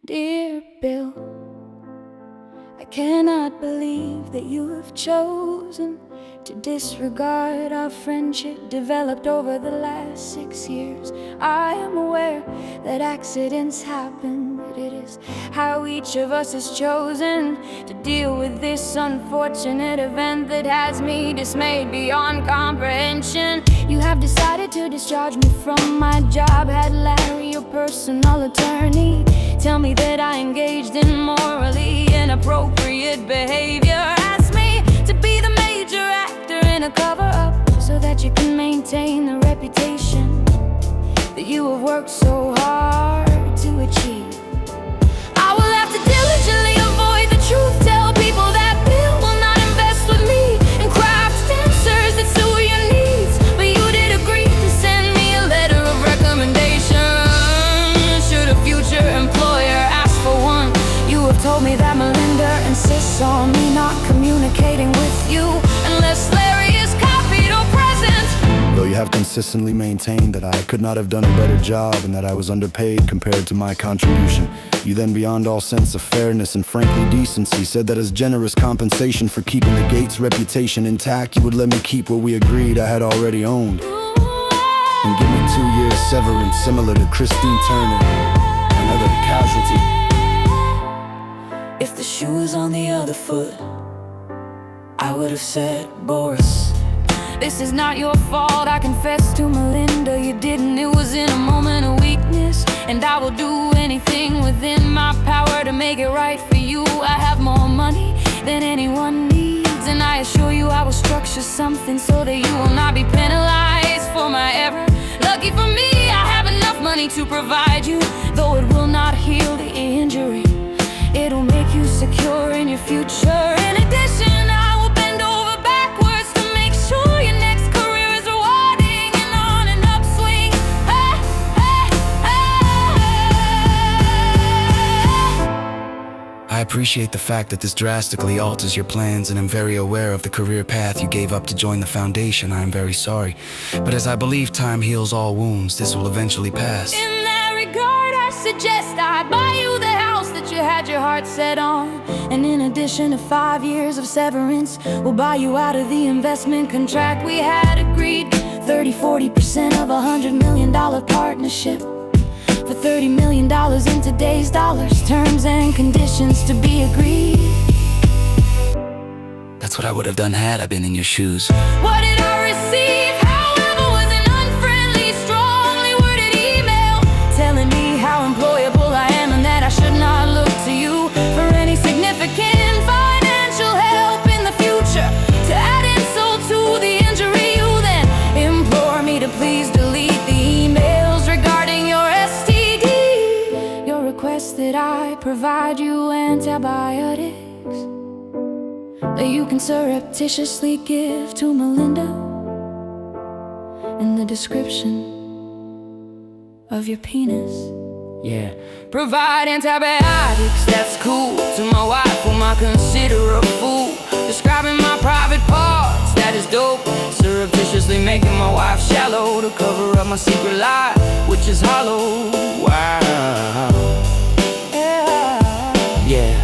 Dear Bill, I cannot believe that you have chosen to disregard our friendship developed over the last 6 years. I am aware that accidents happen, but it is how each of us has chosen to deal with this unfortunate event that has me dismayed beyond comprehension. You have decided to discharge me from my job, had Larry, your personal attorney, tell me that I engaged in morally inappropriate behavior. Ask me to be the major actor in a cover-up so that you can maintain the reputation that you have worked so hard to achieve. I will have to diligently avoid the truth, tell people that Bill will not invest with me and craft answers that suit your needs. But you did agree to send me a letter of recommendation should a future employer ask for one. You have told me that Melinda insists on me not communicating with you unless Larry is copied or present. Though you have consistently maintained that I could not have done a better job and that I was underpaid compared to my contribution, you then, beyond all sense of fairness and frankly decency, said that as generous compensation for keeping the Gates' reputation intact, you would let me keep what we agreed I had already owned, and give me 2 years severance similar to Christine Turner, another casualty. If the shoe was on the other foot, I would have said, Boris, this is not your fault. I confess to Melinda you didn't. It was in a moment of weakness, and I will do anything within my power to make it right for you. I have more money than anyone needs, and I assure you I will structure something so that you will not be penalized for my error. Lucky for me, I have enough money to provide you, though it will not heal the injury. It'll make you secure in your future. In addition, I will bend over backwards to make sure your next career is rewarding and on an upswing. Hey, hey, hey. I appreciate the fact that this drastically alters your plans, and am very aware of the career path you gave up to join the foundation. I am very sorry. But as I believe time heals all wounds, this will eventually pass. In that regard, I suggest I buy you the house that you had your heart set on. And in addition to 5 years of severance, we'll buy you out of the investment contract we had agreed. 30-40% of $100 million partnership for $30 million in today's dollars. Terms and conditions to be agreed. That's what I would have done had I been in your shoes. What did I receive? However, was an unfriendly, strongly worded email telling me how employable I am and that I should not look to you for any significant financial help in the future. To add insult to the injury, you then implore me to please delete the emails regarding your STD. Your request that I provide you antibiotics that you can surreptitiously give to Melinda, and the description of your penis. Yeah. Provide antibiotics, that's cool, to my wife whom I consider a fool. Describing my private parts, that is dope. Surreptitiously making my wife shallow to cover up my secret life, which is hollow. Wow. Yeah.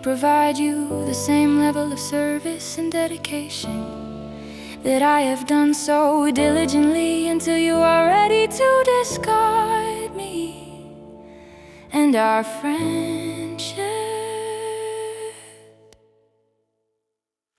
Provide you the same level of service and dedication that I have done so diligently until you are ready to discard me and our friends.